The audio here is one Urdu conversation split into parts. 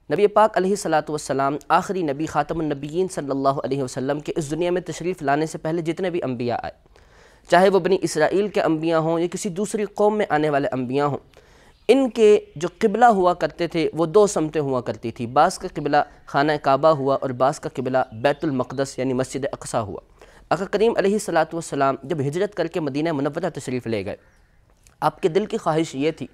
نبی پاک علیہ الصلاۃ والسلام آخری نبی خاتم النبیین صلی اللہ علیہ وسلم کے اس دنیا میں تشریف لانے سے پہلے جتنے بھی انبیاء آئے، چاہے وہ بنی اسرائیل کے انبیاء ہوں یا کسی دوسری قوم میں آنے والے انبیاء ہوں، ان کے جو قبلہ ہوا کرتے تھے وہ دو سمتیں ہوا کرتی تھی۔ بعض کا قبلہ خانہ کعبہ ہوا اور بعض کا قبلہ بیت المقدس یعنی مسجد اقصیٰ ہوا۔ آقا کریم علیہ الصلاۃ والسلام جب ہجرت کر کے مدینہ منورہ تشریف لے گئے، آپ کے دل کی خواہش یہ تھی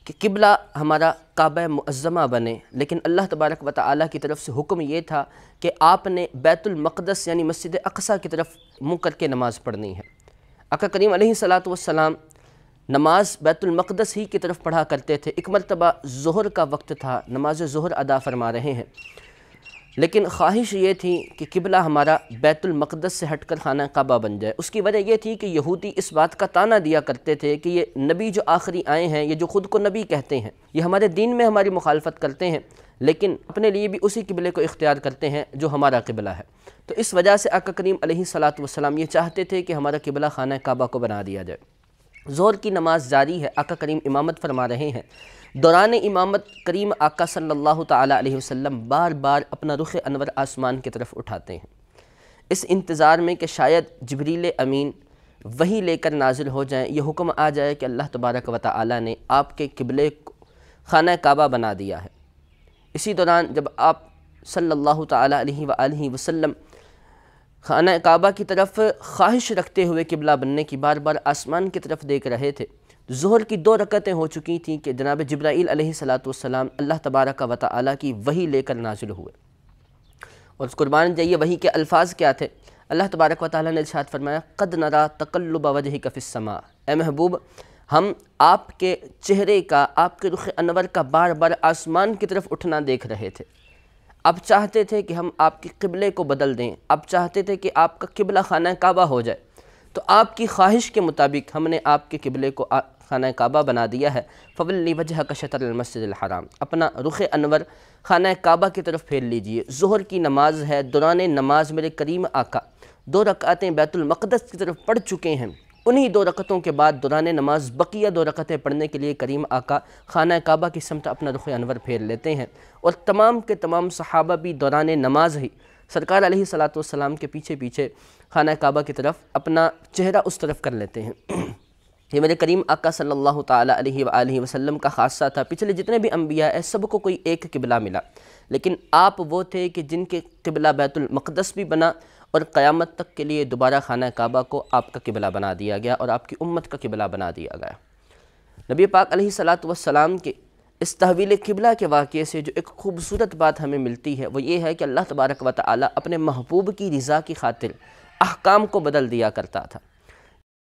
کہ قبلہ ہمارا کعبہ معظمہ بنے، لیکن اللہ تبارک و تعالیٰ کی طرف سے حکم یہ تھا کہ آپ نے بیت المقدس یعنی مسجد اقصیٰ کی طرف منہ کر کے نماز پڑھنی ہے۔ آقا کریم علیہ الصلاۃ والسلام نماز بیت المقدس ہی کی طرف پڑھا کرتے تھے۔ ایک مرتبہ ظہر کا وقت تھا، نماز ظہر ادا فرما رہے ہیں، لیکن خواہش یہ تھی کہ قبلہ ہمارا بیت المقدس سے ہٹ کر خانہ کعبہ بن جائے۔ اس کی وجہ یہ تھی کہ یہودی اس بات کا طعنہ دیا کرتے تھے کہ یہ نبی جو آخری آئے ہیں، یہ جو خود کو نبی کہتے ہیں، یہ ہمارے دین میں ہماری مخالفت کرتے ہیں، لیکن اپنے لیے بھی اسی قبلے کو اختیار کرتے ہیں جو ہمارا قبلہ ہے۔ تو اس وجہ سے آقا کریم علیہ الصلاۃ والسلام یہ چاہتے تھے کہ ہمارا قبلہ خانہ کعبہ کو بنا دیا جائے۔ ظہر کی نماز جاری ہے، آقا کریم امامت فرما رہے ہیں۔ دوران امامت کریم آقا صلی اللہ تعالیٰ علیہ وسلم بار بار اپنا رخ انور آسمان کی طرف اٹھاتے ہیں، اس انتظار میں کہ شاید جبریل امین وحی لے کر نازل ہو جائیں، یہ حکم آ جائے کہ اللہ تبارک و تعالیٰ نے آپ کے قبلے کو خانہ کعبہ بنا دیا ہے۔ اسی دوران جب آپ صلی اللہ تعالیٰ علیہ وآلہ وسلم خانہ کعبہ کی طرف خواہش رکھتے ہوئے قبلہ بننے کی بار بار آسمان کی طرف دیکھ رہے تھے، ظہر کی 2 رکعتیں ہو چکی تھیں کہ جناب جبرائیل علیہ الصلاۃ والسلام اللہ تبارک و تعالیٰ کی وحی لے کر نازل ہوئے۔ اور قربان جائیے وحی کے الفاظ کیا تھے؟ اللہ تبارک و تعالیٰ نے ارشاد فرمایا قد نرا تقلب وجہک فی السماء، اے محبوب ہم آپ کے چہرے کا، آپ کے رخ انور کا بار بار آسمان کی طرف اٹھنا دیکھ رہے تھے۔ آپ چاہتے تھے کہ ہم آپ کے قبلے کو بدل دیں، آپ چاہتے تھے کہ آپ کا قبلہ خانہ کعبہ ہو جائے، تو آپ کی خواہش کے مطابق ہم نے آپ کے قبلے کو خانہ کعبہ بنا دیا ہے۔ فولی وجہک شطر المسجد الحرام، اپنا رخ انور خانہ کعبہ کی طرف پھیر لیجئے۔ ظہر کی نماز ہے، دوران نماز میرے کریم آقا 2 رکعتیں بیت المقدس کی طرف پڑھ چکے ہیں، انہی 2 رکعتوں کے بعد دوران نماز بقیہ 2 رکعتیں پڑھنے کے لیے کریم آقا خانہ کعبہ کی سمت اپنا رخ انور پھیر لیتے ہیں، اور تمام کے تمام صحابہ بھی دوران نماز ہی سرکار علیہ الصلاۃ والسلام کے پیچھے پیچھے خانہ کعبہ کی طرف اپنا چہرہ اس طرف کر لیتے ہیں۔ یہ میرے کریم آقا صلی اللہ تعالیٰ علیہ وآلہ وسلم کا خاصہ تھا۔ پچھلے جتنے بھی انبیاء ہیں سب کو کوئی ایک قبلہ ملا، لیکن آپ وہ تھے کہ جن کے قبلہ بیت المقدس بھی بنا، اور قیامت تک کے لیے دوبارہ خانہ کعبہ کو آپ کا قبلہ بنا دیا گیا اور آپ کی امت کا قبلہ بنا دیا گیا۔ نبی پاک علیہ الصلاۃ والسلام کے اس تحویل قبلہ کے واقعے سے جو ایک خوبصورت بات ہمیں ملتی ہے وہ یہ ہے کہ اللہ تبارک و تعالیٰ اپنے محبوب کی رضا کی خاطر احکام کو بدل دیا کرتا تھا۔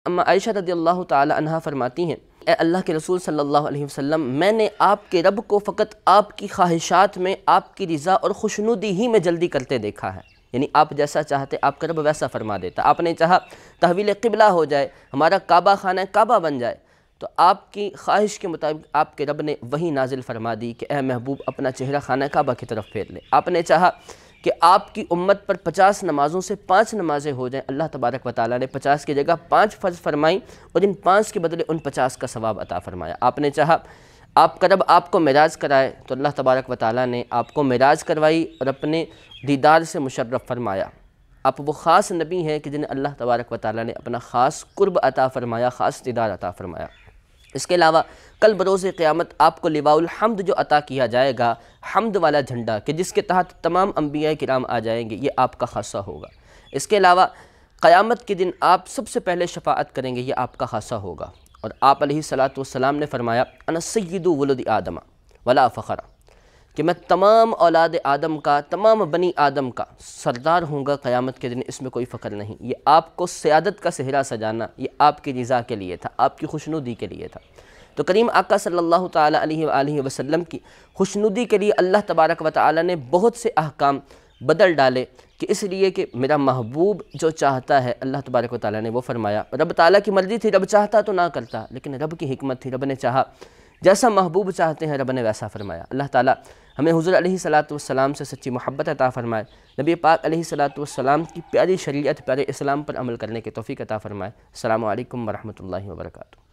اما عائشہ رضی اللہ تعالی عنہا فرماتی ہیں اے اللہ کے رسول صلی اللہ علیہ وسلم، میں نے آپ کے رب کو فقط آپ کی خواہشات میں آپ کی رضا اور خوشنودی ہی میں جلدی کرتے دیکھا ہے، یعنی آپ جیسا چاہتے آپ کا رب ویسا فرما دیتا۔ آپ نے چاہا تحویل قبلہ ہو جائے، ہمارا کعبہ خانہ کعبہ بن جائے، تو آپ کی خواہش کے مطابق آپ کے رب نے وہی نازل فرما دی کہ اے محبوب اپنا چہرہ خانہ کعبہ کی طرف پھیر لے۔ آپ نے چاہا کہ آپ کی امت پر 50 نمازوں سے 5 نمازیں ہو جائیں، اللہ تبارک و تعالیٰ نے 50 کی جگہ 5 فرض فرمائیں اور ان 5 کے بدلے ان 50 کا ثواب عطا فرمایا۔ آپ نے چاہا آپ کا رب آپ کو معراج کرائے تو اللہ تبارک و تعالیٰ نے آپ کو معراج کروائی اور اپنے دیدار سے مشرف فرمایا۔ آپ وہ خاص نبی ہیں کہ جنہیں اللہ تبارک و تعالیٰ نے اپنا خاص قرب عطا فرمایا، خاص دیدار عطا فرمایا۔ اس کے علاوہ کل بروز قیامت آپ کو لواء الحمد جو عطا کیا جائے گا، حمد والا جھنڈا کہ جس کے تحت تمام انبیاء کرام آ جائیں گے، یہ آپ کا خاصہ ہوگا۔ اس کے علاوہ قیامت کے دن آپ سب سے پہلے شفاعت کریں گے، یہ آپ کا خاصہ ہوگا۔ اور آپ علیہ الصلاۃ والسلام نے فرمایا انا سید ولد آدم ولا فخر، کہ میں تمام اولاد آدم کا، تمام بنی آدم کا سردار ہوں گا قیامت کے دن، اس میں کوئی فخر نہیں۔ یہ آپ کو سیادت کا صحرا سجانا یہ آپ کی رضا کے لیے تھا، آپ کی خوشنودی کے لیے تھا۔ تو کریم آقا صلی اللہ تعالیٰ علیہ وآلہ وسلم کی خوشنودی کے لیے اللہ تبارک و تعالیٰ نے بہت سے احکام بدل ڈالے، کہ اس لیے کہ میرا محبوب جو چاہتا ہے اللہ تبارک و تعالیٰ نے وہ فرمایا۔ رب تعالیٰ کی مرضی تھی، رب چاہتا تو نہ کرتا، لیکن رب کی حکمت تھی، رب نے چاہا جیسا محبوب چاہتے ہیں رب نے ویسا فرمایا۔ اللہ تعالیٰ ہمیں حضور علیہ الصلاۃ والسلام سے سچی محبت عطا فرمائے، نبی پاک علیہ الصلاۃ والسلام کی پیاری شریعت، پیارے اسلام پر عمل کرنے کی توفیق عطا فرمائے۔ السلام علیکم ورحمۃ اللہ وبرکاتہ۔